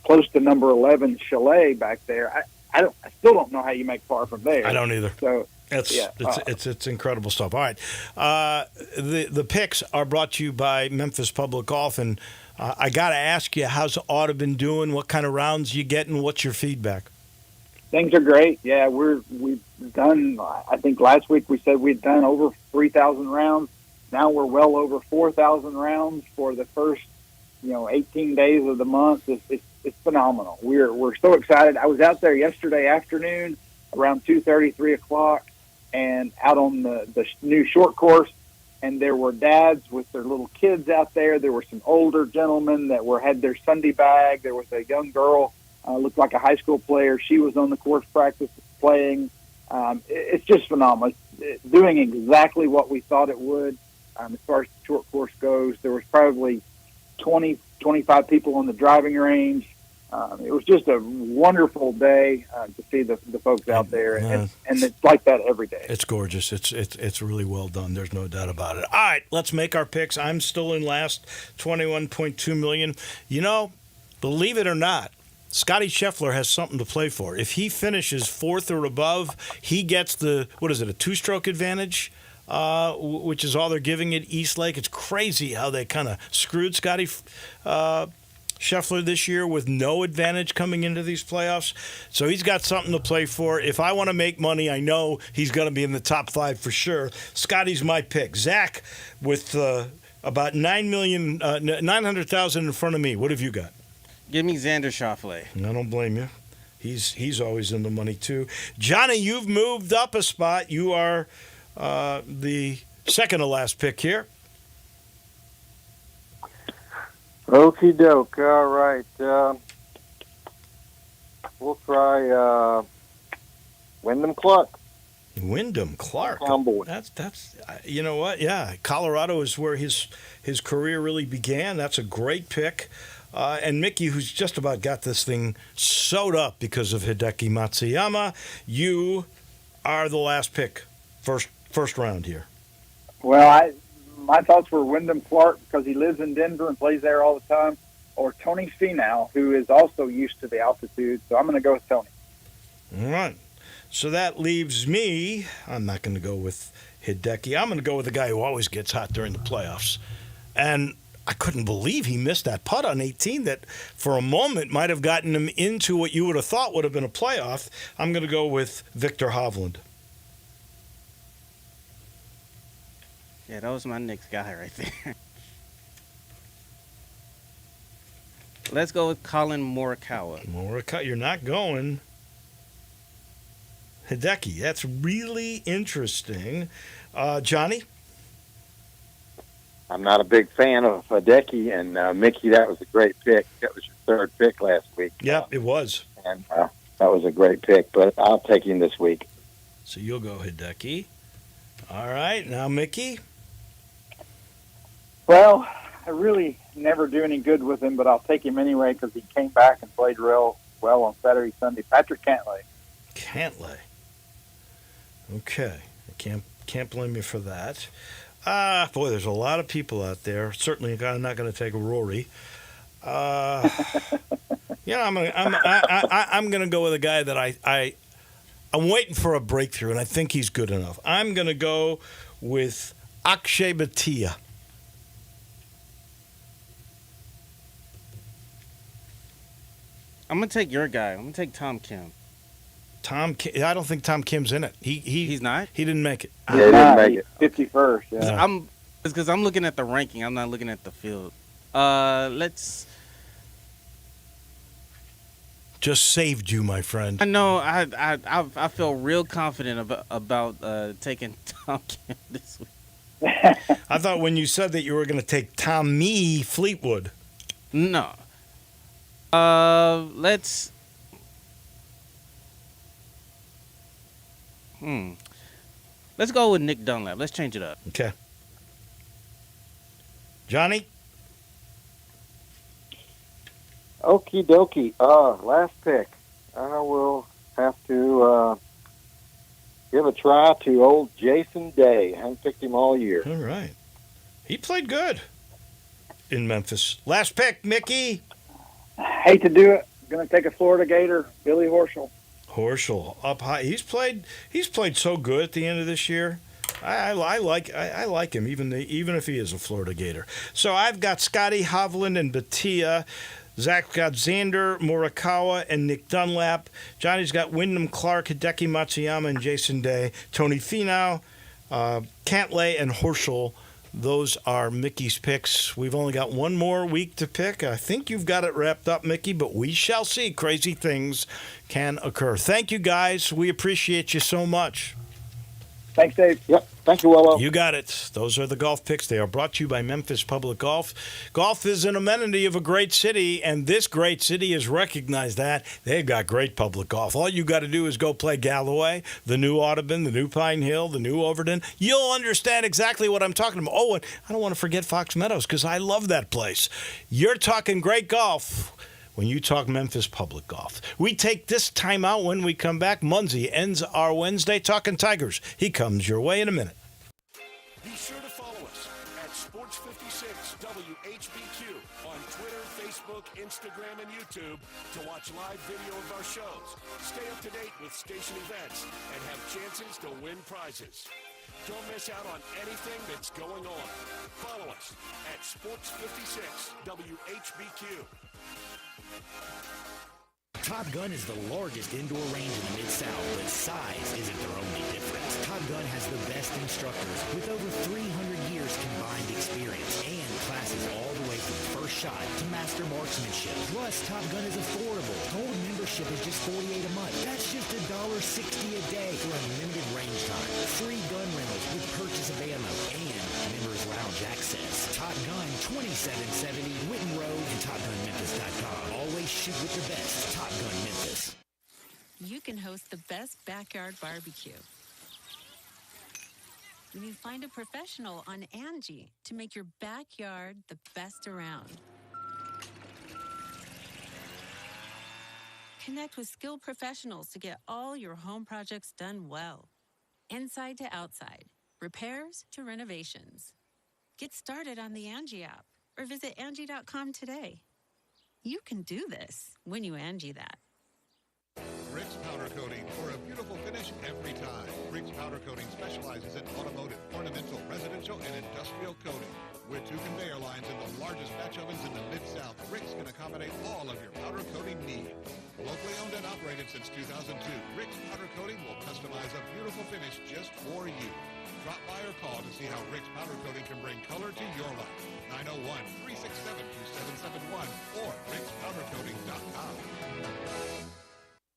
Close to number 11 Chalet back there. I still don't know how you make par from there. I don't either. So It's incredible stuff. All right, the picks are brought to you by Memphis Public Golf, and I got to ask you, how's Audubon doing? What kind of rounds you getting? What's your feedback? Things are great. Yeah, we've done. I think last week we said we'd done over 3,000 rounds. Now we're well over 4,000 rounds for the first 18 days of the month. It's phenomenal. We're so excited. I was out there yesterday afternoon around 2:30, 3 o'clock, and out on the new short course, and there were dads with their little kids out there. There were some older gentlemen that had their Sunday bag. There was a young girl, looked like a high school player. She was on the course practice playing. It's just phenomenal. It's doing exactly what we thought it would. As far as the short course goes, there was probably 20, 25 people on the driving range. It was just a wonderful day to see the folks out there, and it's like that every day. It's gorgeous. It's really well done. There's no doubt about it. All right, let's make our picks. I'm still in last, $21.2 million. Believe it or not, Scotty Scheffler has something to play for. If he finishes fourth or above, he gets a two-stroke advantage, which is all they're giving at East Lake. It's crazy how they kind of screwed Scotty Scheffler this year with no advantage coming into these playoffs. So he's got something to play for. If I want to make money, I know he's going to be in the top 5 for sure. Scotty's my pick. Zach, with about $900,000 in front of me, what have you got? Give me Xander Schauffele. I don't blame you. He's always in the money too. Johnny, you've moved up a spot. You are the second to last pick here. Okie doke. All right. We'll try Wyndham Clark. Wyndham Clark. On board. That's you know what? Yeah, Colorado is where his career really began. That's a great pick. And Mickey, who's just about got this thing sewed up because of Hideki Matsuyama, you are the last pick, first round here. Well, my thoughts were Wyndham Clark because he lives in Denver and plays there all the time, or Tony Finau, who is also used to the altitude. So I'm going to go with Tony. All right. So that leaves me. I'm not going to go with Hideki. I'm going to go with the guy who always gets hot during the playoffs. And I couldn't believe he missed that putt on 18 that for a moment might have gotten him into what you would have thought would have been a playoff. I'm going to go with Victor Hovland. Yeah, that was my next guy right there. Let's go with Colin Morikawa. You're not going Hideki. That's really interesting. Johnny? I'm not a big fan of Hideki, and Mickey, that was a great pick. That was your third pick last week. Yep, it was. And that was a great pick, but I'll take him this week. So you'll go Hideki. All right, now Mickey? Well, I really never do any good with him, but I'll take him anyway because he came back and played real well on Saturday, Sunday. Patrick Cantlay. Cantlay. Okay. I can't blame you for that. Boy, there's a lot of people out there. Certainly, I'm not going to take a Rory. I'm going to go with a guy that I'm waiting for a breakthrough, and I think he's good enough. I'm going to go with Akshay Bhatia. I'm going to take your guy. I'm going to take Tom Kim. I don't think Tom Kim's in it. He's not? He didn't make it. Yeah, he didn't make it. 51st, yeah. It's because I'm looking at the ranking. I'm not looking at the field. Let's... Just saved you, my friend. I know. I feel real confident about taking Tom Kim this week. I thought when you said that you were going to take Tommy Fleetwood. No. Let's... Let's go with Nick Dunlap. Let's change it up. Okay. Johnny? Okie dokie. Last pick. I will have to give a try to old Jason Day. I haven't picked him all year. All right. He played good in Memphis. Last pick, Mickey. Hate to do it. Going to take a Florida Gator, Billy Horschel. Horschel up high. He's played so good at the end of this year. I like him even if he is a Florida Gator. So I've got Scotty Hovland and Batia. Zach's got Xander Morikawa and Nick Dunlap. Johnny's got Wyndham Clark, Hideki Matsuyama, and Jason Day. Tony Finau, Cantlay, and Horschel. Those are Mickey's picks. We've only got one more week to pick. I think you've got it wrapped up, Mickey, but we shall see. Crazy things can occur. Thank you, guys. We appreciate you so much. Thanks, Dave. Yep. Thank you, Wolo. You got it. Those are the golf picks. They are brought to you by Memphis Public Golf. Golf is an amenity of a great city, and this great city has recognized that. They've got great public golf. All you got to do is go play Galloway, the new Audubon, the new Pine Hill, the new Overton. You'll understand exactly what I'm talking about. Oh, and I don't want to forget Fox Meadows because I love that place. You're talking great golf when you talk Memphis Public Golf. We take this time out. When we come back, Munzie ends our Wednesday talking Tigers. He comes your way in a minute. Be sure to follow us at Sports56 WHBQ on Twitter, Facebook, Instagram, and YouTube to watch live video of our shows. Stay up to date with station events and have chances to win prizes. Don't miss out on anything that's going on. Follow us at Sports56 WHBQ. Top Gun is the largest indoor range in the Mid-South, but size isn't their only difference. Top Gun has the best instructors with over 300 years combined experience and classes all the way from first shot to master marksmanship. Plus, Top Gun is affordable. Gold membership is just $48 a month. That's just $1.60 a day for unlimited range time. Free gun rentals with purchase of ammo and members lounge access. Top Gun 2770 Witten Road and TopGunMemphis.com. Always shoot with the best. Top Gun Memphis. You can host the best backyard barbecue when you find a professional on Angie to make your backyard the best around. Connect with skilled professionals to get all your home projects done well. Inside to outside, repairs to renovations. Get started on the Angie app or visit Angie.com today. You can do this when you Angie that. Rick's Powder Coating for a beautiful finish every time. Rick's Powder Coating specializes in automotive, ornamental, residential, and industrial coating. With 2 conveyor lines and the largest batch ovens in the Mid-South, Rick's can accommodate all of your powder coating needs. Locally owned and operated since 2002, Rick's Powder Coating will customize a beautiful finish just for you. Drop by or call to see how Rick's Powder Coating can bring color to your life. 901-367-2771 or rickspowdercoating.com.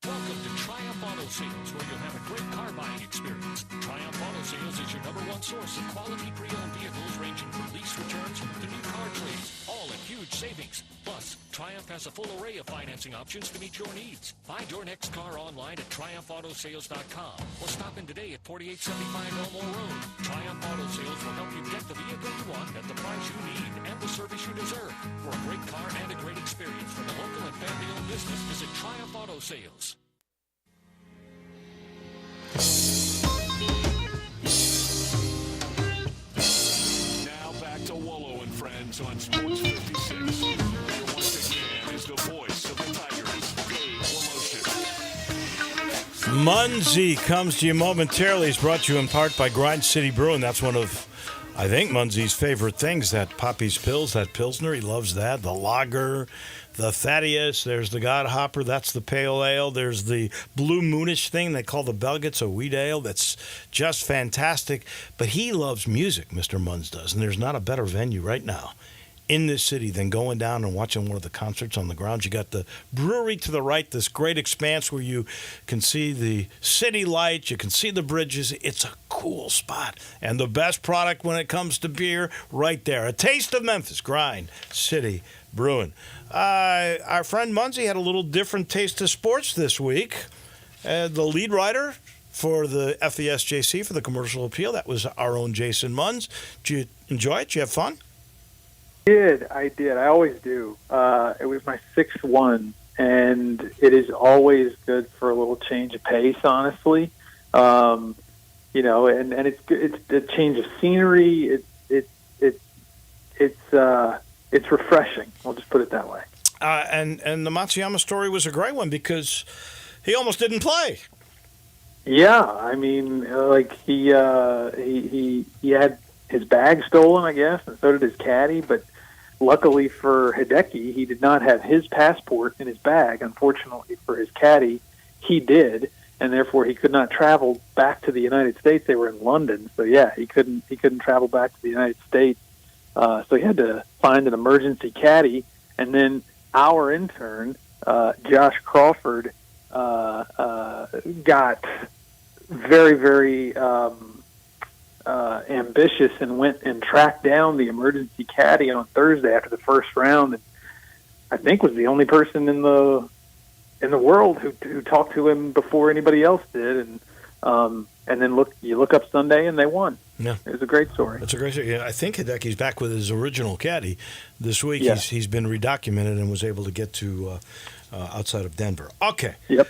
Welcome to Triumph Auto Sales, where you'll have a great car buying experience. Triumph Auto Sales is your #1 source of quality pre-owned vehicles ranging from lease returns to new car trades, all at huge savings. Plus, Triumph has a full array of financing options to meet your needs. Find your next car online at TriumphAutoSales.com or stop in today at 4875 Elmore Road. Triumph Auto Sales will help you get the vehicle you want at the price you need and the service you deserve. For a great car and a great experience from a local and family-owned business, visit Triumph Auto Sales. Now back to Wolo and Friends on Sports 56. Here once again is the voice of the Tigers, Dave Woloship. Munzie comes to you momentarily. It's brought to you in part by Grind City Brewing. That's one of, I think, Munzie's favorite things, that Poppy's Pills, that Pilsner. He loves that. The Lager, the Thaddeus. There's the God Hopper. That's the Pale Ale. There's the Blue Moonish thing they call the Belgets, a wheat ale. That's just fantastic. But he loves music, Mr. Munz does. And there's not a better venue right now in this city than going down and watching one of the concerts on the grounds. You got the brewery to the right, this great expanse where you can see the city lights, you can see the bridges. It's a cool spot. And the best product when it comes to beer, right there. A taste of Memphis, Grind City Brewing. Our friend Munzie had a little different taste of sports this week. The lead writer for the FESJC for the Commercial Appeal, that was our own Jason Munz. Did you enjoy it? Did you have fun? I did. I always do. It was my 6th one, and it is always good for a little change of pace, honestly. And it's a change of scenery. It's refreshing. I'll just put it that way. And the Matsuyama story was a great one because he almost didn't play. Yeah, I mean, like he had his bag stolen, I guess, and so did his caddy. But luckily for Hideki, he did not have his passport in his bag. Unfortunately for his caddy, he did, and therefore he could not travel back to the United States. They were in London, so yeah, he couldn't travel back to the United States. So he had to find an emergency caddy, and then our intern, Josh Crawford, got very, very ambitious and went and tracked down the emergency caddy on Thursday after the first round, and I think was the only person in the world who talked to him before anybody else did, and then you look up Sunday and they won. Yeah, it was a great story. It's a great story. Yeah, I think Hideki's back with his original caddy this week. Yeah. He's been redocumented and was able to get to outside of Denver. Okay. Yep.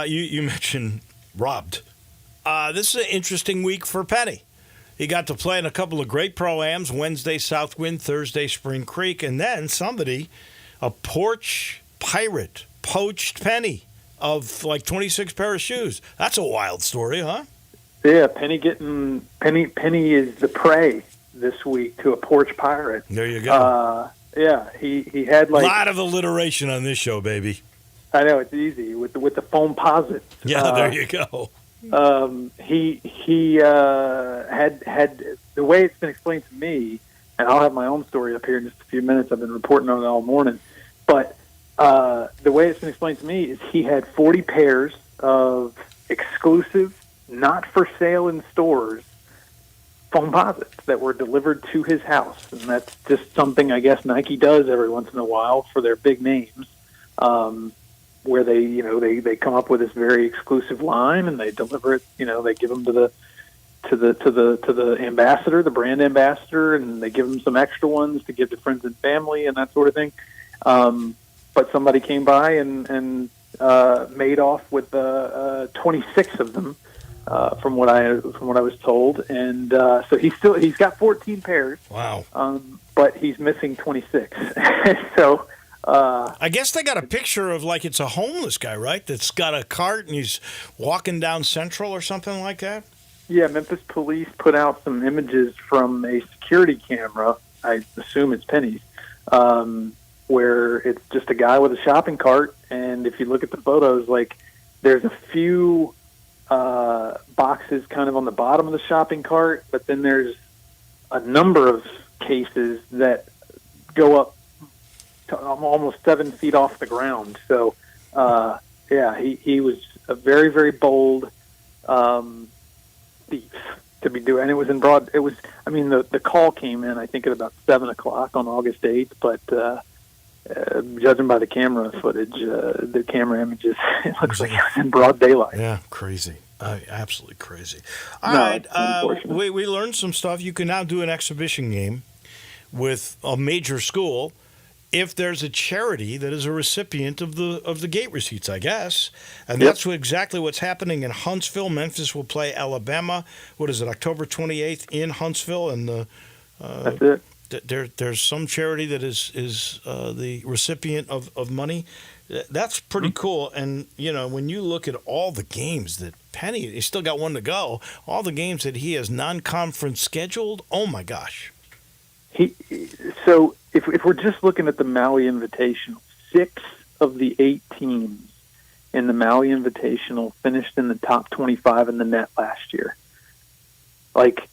You mentioned robbed. This is an interesting week for Penny. He got to play in a couple of great pro-ams, Wednesday Southwind, Thursday Spring Creek, and then a porch pirate, poached Penny of like 26 pair of shoes. That's a wild story, huh? Yeah, Penny is the prey this week to a porch pirate. There you go. Yeah, he had like a lot of alliteration on this show, baby. I know, it's easy with the foam posits. Yeah, there you go. He had the way it's been explained to me, and I'll have my own story up here in just a few minutes. I've been reporting on it all morning, but the way it's been explained to me is he had 40 pairs of exclusive, not for sale in stores, foam posits that were delivered to his house, and that's just something I guess Nike does every once in a while for their big names. Where they come up with this very exclusive line and they deliver it. They give them to the ambassador, the brand ambassador, and they give them some extra ones to give to friends and family and that sort of thing. But somebody came by and made off with 26 of them, from what I was told, and so he's got 14 pairs. Wow. But he's missing 26. So. I guess they got a picture of like it's a homeless guy, right? That's got a cart and he's walking down Central or something like that. Yeah, Memphis police put out some images from a security camera. I assume it's Penny's, where it's just a guy with a shopping cart. And if you look at the photos, like there's a few boxes kind of on the bottom of the shopping cart, but then there's a number of cases that go up to almost 7 feet off the ground. So, he was a very, very bold thief to be doing. And it was in broad. It was. I mean, the call came in I think at about 7:00 on August 8th. But judging by the camera footage, the camera images, it looks like it was in broad daylight. Yeah, crazy. Absolutely crazy. All right, we learned some stuff. You can now do an exhibition game with a major school if there's a charity that is a recipient of the gate receipts, I guess. And that's exactly what's happening in Huntsville. Memphis will play Alabama. What is it, October 28th in Huntsville? And that's it. There's some charity that is the recipient of money. That's pretty cool. And, when you look at all the games that Penny, he's still got one to go, all the games that he has non-conference scheduled, oh, my gosh. So if we're just looking at the Maui Invitational, 6 of the 8 teams in the Maui Invitational finished in the top 25 in the net last year. Like,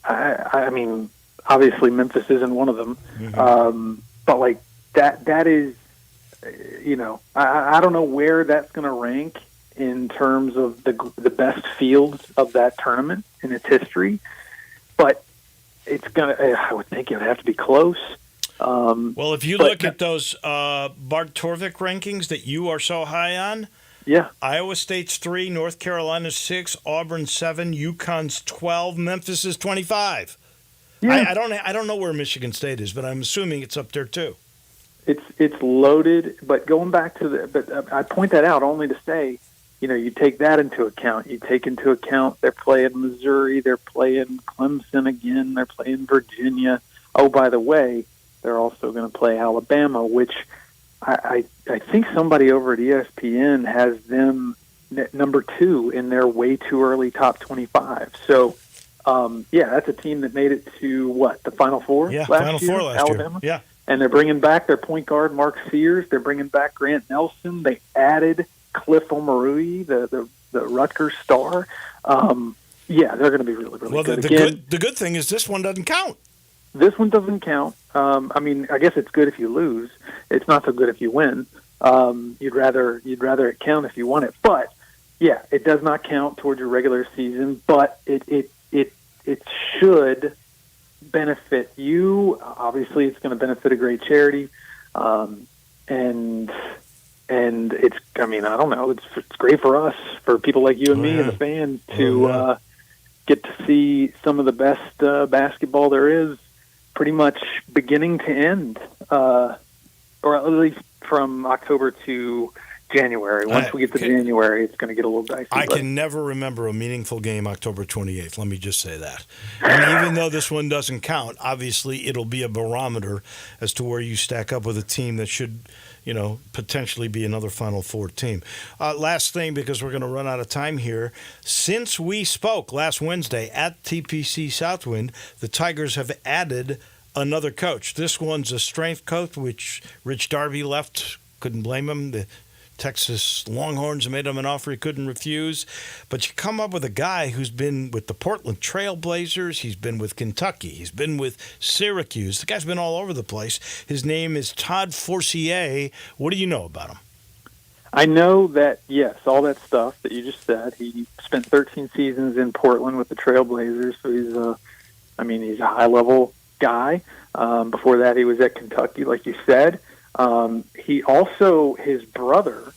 I mean, obviously Memphis isn't one of them, but like that is, I don't know where that's going to rank in terms of the best fields of that tournament in its history, but it's I would think it would have to be close. Well, if you look at those Bart Torvik rankings that you are so high on, Iowa State's 3, North Carolina's 6, Auburn 7, UConn's 12, Memphis is 25. Yeah. I don't know where Michigan State is, but I'm assuming it's up there too. It's loaded, but going back to I point that out only to say, you take that into account. You take into account they're playing Missouri, they're playing Clemson again, they're playing Virginia. Oh, by the way, they're also going to play Alabama, which I think somebody over at ESPN has them number 2 in their way too early top 25. So, that's a team that made it to the Final Four Yeah, last Final year, Four last Alabama. year. Yeah. And they're bringing back their point guard, Mark Sears. They're bringing back Grant Nelson. They added Cliff Omarui, the Rutgers star. They're going to be really, really good. The good thing is this one doesn't count. This one doesn't count. I guess it's good if you lose. It's not so good if you win. You'd rather it count if you won it. But it does not count towards your regular season. But it should benefit you. Obviously, it's going to benefit a great charity. And it's. I don't know. It's great for us, for people like you and me and the fans to get to see some of the best basketball there is, pretty much beginning to end, or at least from October to January. Once we get to January, it's going to get a little dicey. I can never remember a meaningful game October 28th. Let me just say that. And even though this one doesn't count, obviously it'll be a barometer as to where you stack up with a team that should, potentially be another Final Four team. Last thing, because we're going to run out of time here. Since we spoke last Wednesday at TPC Southwind, the Tigers have added another coach. This one's a strength coach, which Rich Darby left. Couldn't blame him. The Texas Longhorns made him an offer he couldn't refuse. But you come up with a guy who's been with the Portland Trail Blazers. He's been with Kentucky. He's been with Syracuse. The guy's been all over the place. His name is Todd Forcier. What do you know about him? I know that, yes, all that stuff that you just said. He spent 13 seasons in Portland with the Trail Blazers, so he's a high-level guy. Before that, he was at Kentucky, like you said. He also, his brother,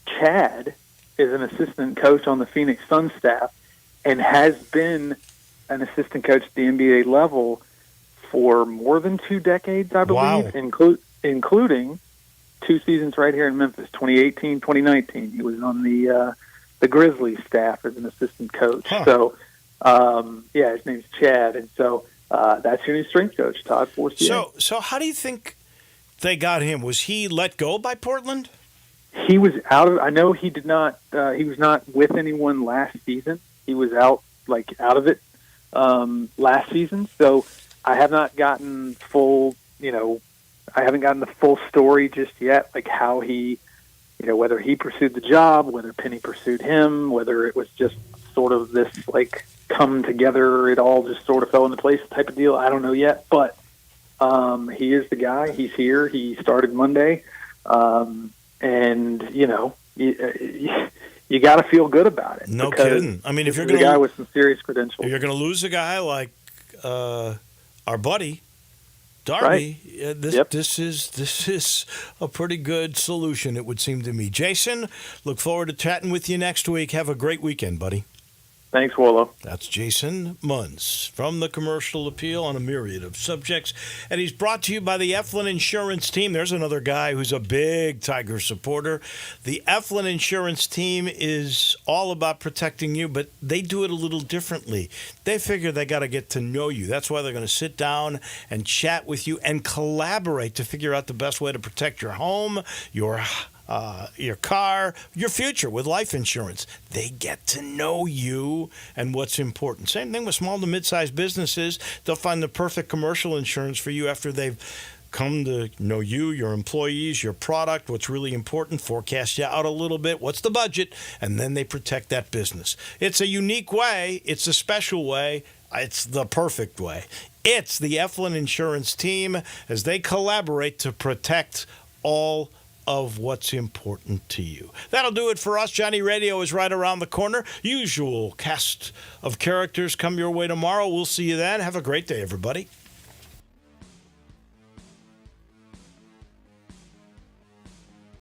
Chad, is an assistant coach on the Phoenix Suns staff and has been an assistant coach at the NBA level for more than 2 decades, I believe, including 2 seasons right here in Memphis, 2018, 2019. He was on the Grizzlies staff as an assistant coach. Huh. So, his name's Chad. And so that's your new strength coach, Todd Forcier. So how do you think they got him? Was he let go by Portland? He was out of. I know he did not. He was not with anyone last season. He was out of it last season. So I have not gotten full. I haven't gotten the full story just yet. Like how he, whether he pursued the job, whether Penny pursued him, whether it was just sort of this come together. It all just sort of fell into place type of deal. I don't know yet, but. He is the guy. He's here. He started Monday. You got to feel good about it. No kidding. If you're going to guy with some serious credentials, if you're going to lose a guy like our buddy Darby, right. This is a pretty good solution, it would seem to me. Jason, look forward to chatting with you next week. Have a great weekend, buddy. Thanks, Wolo. That's Jason Munz from the Commercial Appeal on a myriad of subjects. And he's brought to you by the Eflin Insurance Team. There's another guy who's a big Tiger supporter. The Eflin Insurance Team is all about protecting you, but they do it a little differently. They figure they got to get to know you. That's why they're going to sit down and chat with you and collaborate to figure out the best way to protect your home, your car, your future with life insurance. They get to know you and what's important. Same thing with small to mid-sized businesses. They'll find the perfect commercial insurance for you after they've come to know you, your employees, your product, what's really important, forecast you out a little bit, what's the budget, and then they protect that business. It's a unique way. It's a special way. It's the perfect way. It's the Eflin Insurance Team as they collaborate to protect all of what's important to you. That'll do it for us. Johnny Radio is right around the corner. Usual cast of characters come your way tomorrow. We'll see you then. Have a great day, everybody.